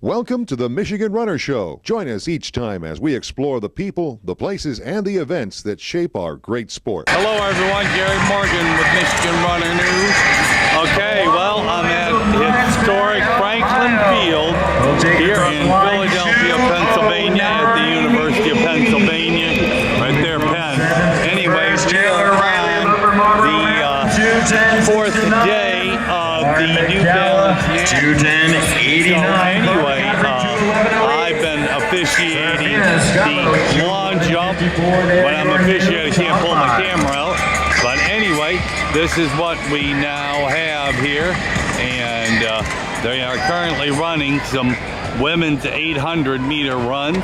Welcome to the Michigan Runner Show. Join us each time as we explore the people, the places, and the events that shape our great sport. Hello everyone, Gary Morgan with Michigan Runner News. Okay, well, I'm at historic Franklin Field here in Philadelphia, Pennsylvania, at the University of Pennsylvania, right there, Penn. Anyways, we are on the fourth day of the New Balance. 210.89. Anyway, I've been officiating the long jump. When I'm officiating, I can't pull my camera out. But anyway, this is what we now have here. And they are currently running some women's 800-meter runs.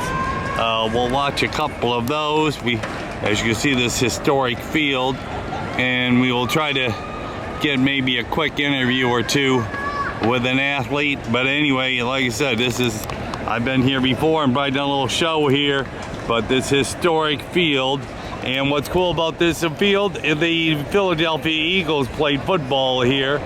We'll watch a couple of those. As you can see, this historic field. And we will try to get maybe a quick interview or two with an athlete. But anyway, like I said, I've been here before and probably done a little show here, but this historic field. And what's cool about this field, the Philadelphia Eagles played football here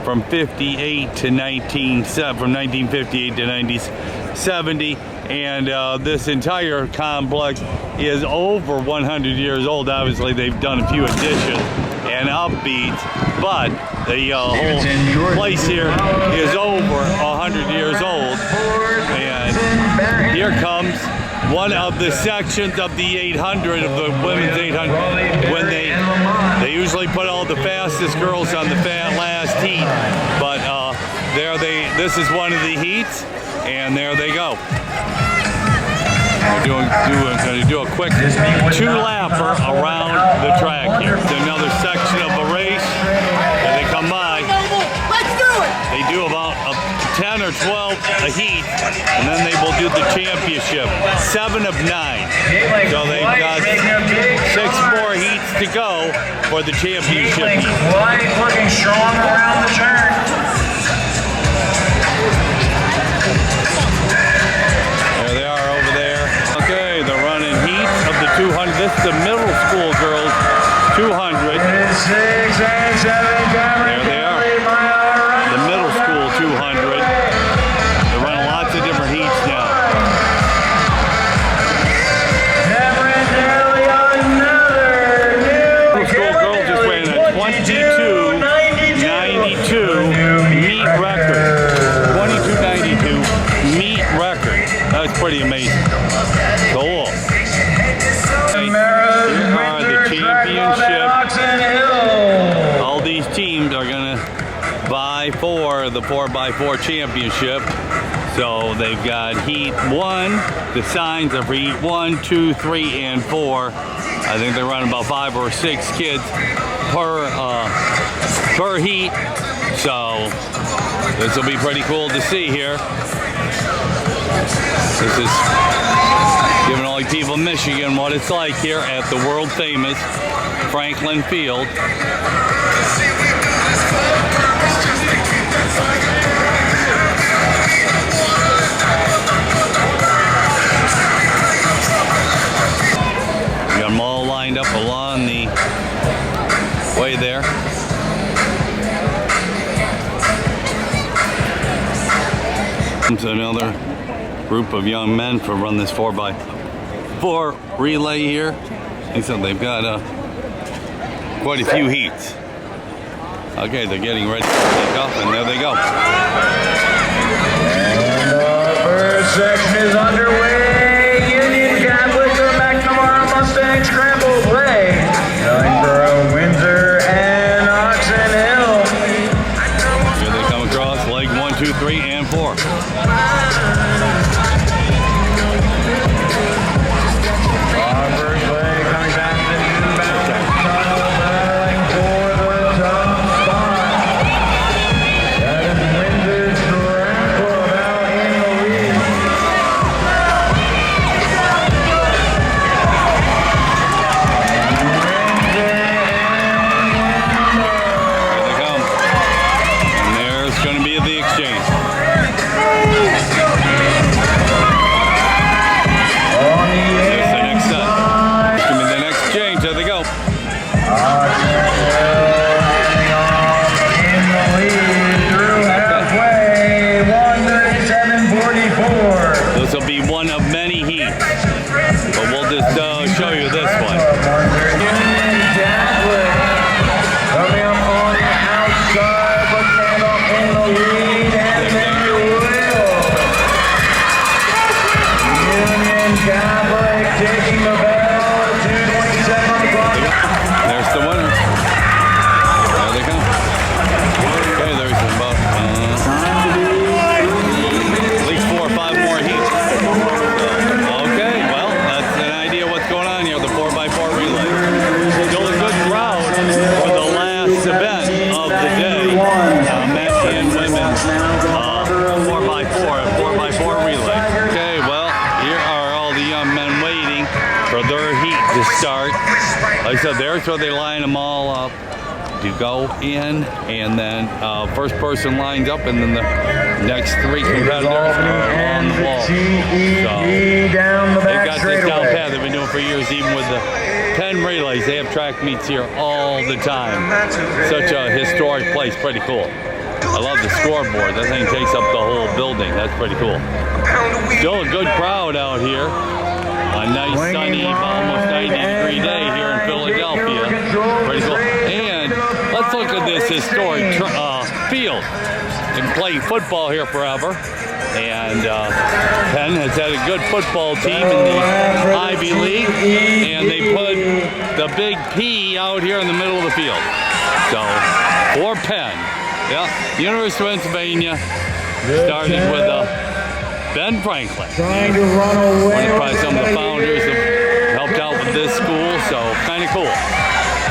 from 1958 to 1970. And this entire complex is over 100 years old. Obviously, they've done a few additions and upbeats, but the whole place here is over 100 years old. And here comes one of the sections of the 800, of the women's 800, when they usually put all the fastest girls on the last heat, but this is one of the heats, and there they go. We're going to do a quick two-lapper around the track here. It's another section of the race. As they come by, they do about 10 or 12 a heat, and then they will do the championship. 7 of 9. So they've got 6 more heats to go for the championship heat. Looking strong around the turn. There they are over there. Okay, they're running heat of the 200. This is the middle school girls 200. 6 and 7. There they are. The middle school 200. They're running lots of different heats now. Middle school girls just ran a 22.92 meet record. 22.92 meet record. That's pretty amazing. Cool. Here are the championship. All these teams are going to vie for the 4x4 championship. So they've got heat 1. The signs are for heat 1, 2, 3, and 4. I think they run about 5 or 6 kids per heat. So this will be pretty cool to see here. This is giving all you people in Michigan what it's like here at the world famous Franklin Field. We got them all lined up along the way there. To another group of young men to run this 4x4 relay here. They said they've got quite a few heats. Okay, they're getting ready to take off, and there they go. And the first section is underway. Union Catholic or McNamara Mustang Scramble Play. Ellingboro, Windsor, and Oxon Hill. Here they come across leg 1, 2, 3, and 4. First leg coming back to the inbound tunnel, battling for the top spot. That is Windsor Scramble now in the lead. Here they come. And there's going to be the exchange. to start. Like I said, there's where they line them all up to go in, and then first person lines up, and then the next three competitors are on the wall. So they've got this down pat. They've been doing it for years, even with the Penn relays. They have track meets here all the time. Such a historic place, pretty cool. I love the scoreboard. That thing takes up the whole building. That's pretty cool. Still a good crowd out here. A nice sunny, almost 90-degree day here in Philadelphia. Pretty cool. And let's look at this historic field. Been playing football here forever. And Penn has had a good football team in the Ivy League. And they put the big P out here in the middle of the field. So, for Penn. Yeah, University of Pennsylvania started with Ben Franklin. Probably some of the founders have helped out with this school, so kind of cool.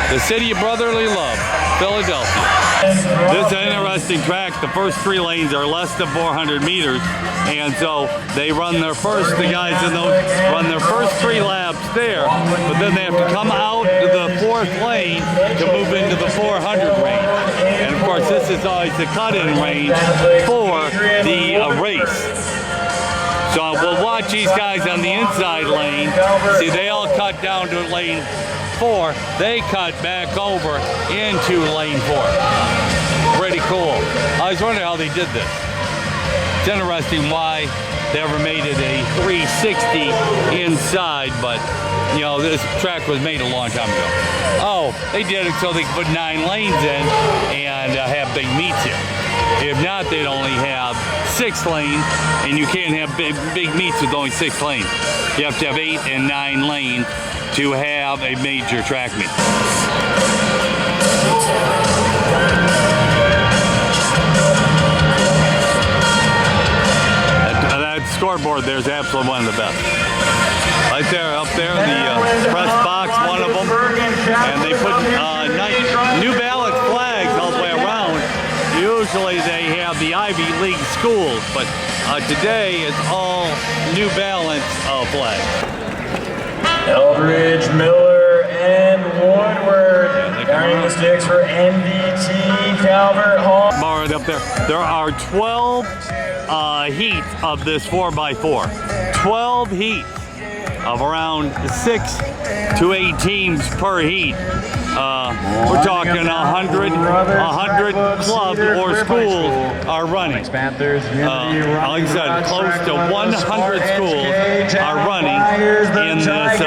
The city of brotherly love, Philadelphia. This is an interesting track. The first 3 lanes are less than 400 meters, and so they run their first, the guys in those run their first 3 laps there, but then they have to come out to the 4th lane to move into the 400 range. And of course, this is always the cut-in range for the race. So we'll watch these guys on the inside lane. See, they all cut down to lane 4. They cut back over into lane 4. Pretty cool. I was wondering how they did this. It's interesting why they ever made it a 360 inside, but you know, this track was made a long time ago. Oh, they did it so they could put 9 lanes in and have big meets here. If not, they'd only have 6 lanes, and you can't have big meets with only 6 lanes. You have to have 8 and 9 lanes to have a major track meet. That scoreboard there is absolutely one of the best. Right there, up there, the press box, one of them, and they put New Balance flags all the way around. Usually they have the Ivy League schools, but today it's all New Balance flags. Eldridge, Miller, and Woodward carrying the sticks for NDT Calvert Hall. Bar up there. There are 12 heats of this 4x4. 12 heats of around 6 to 8 teams per heat. We're talking 100 clubs or schools are running. Like I said, close to 100 schools are running in this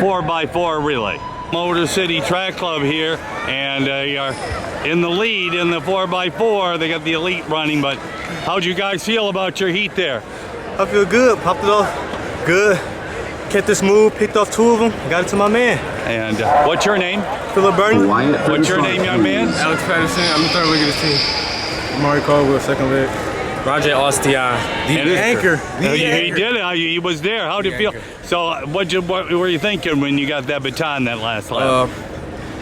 4x4 relay. Motor City Track Club here, and they are in the lead in the 4x4. They got the elite running, but how'd you guys feel about your heat there? I feel good. Popped it off good. Kept it smooth. Picked off 2 of them. Got it to my man. And what's your name? Philip Burton. What's your name, young man? Alex Patterson. I'm the 3rd leg of this team. Mari Caldwell, 2nd leg. Roger Ostian, the anchor. He did it. He was there. How did it feel? So what were you thinking when you got that baton that last lap?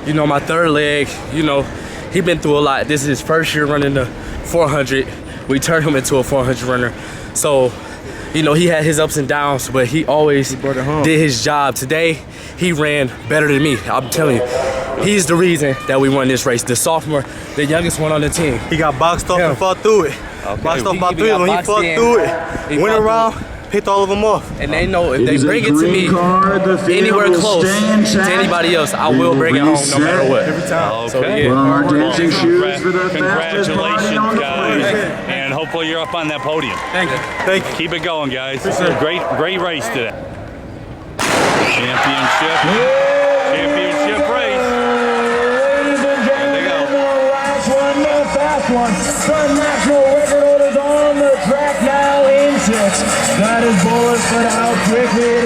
You know, my 3rd leg, you know, he been through a lot. This is his first year running the 400. We turned him into a 400 runner. So, you know, he had his ups and downs, but he always did his job. Today, he ran better than me. I'm telling you, he's the reason that we won this race. The sophomore, the youngest one on the team. He got boxed off and fought through it. Okay. Boxed off by 3 of them. He fought through it. Went around, picked all of them off. And they know if they bring it to me anywhere close to anybody else, I will bring it home no matter what. Every time. Okay. So, yeah. Congratulations, guys. And hopefully you're up on that podium. Thank you. Thank you. Keep it going, guys. Great race today. Championship race. Ladies and gentlemen, the last one, the fast one. The national record order's on the track now in 6. That is Bullis, but how quickly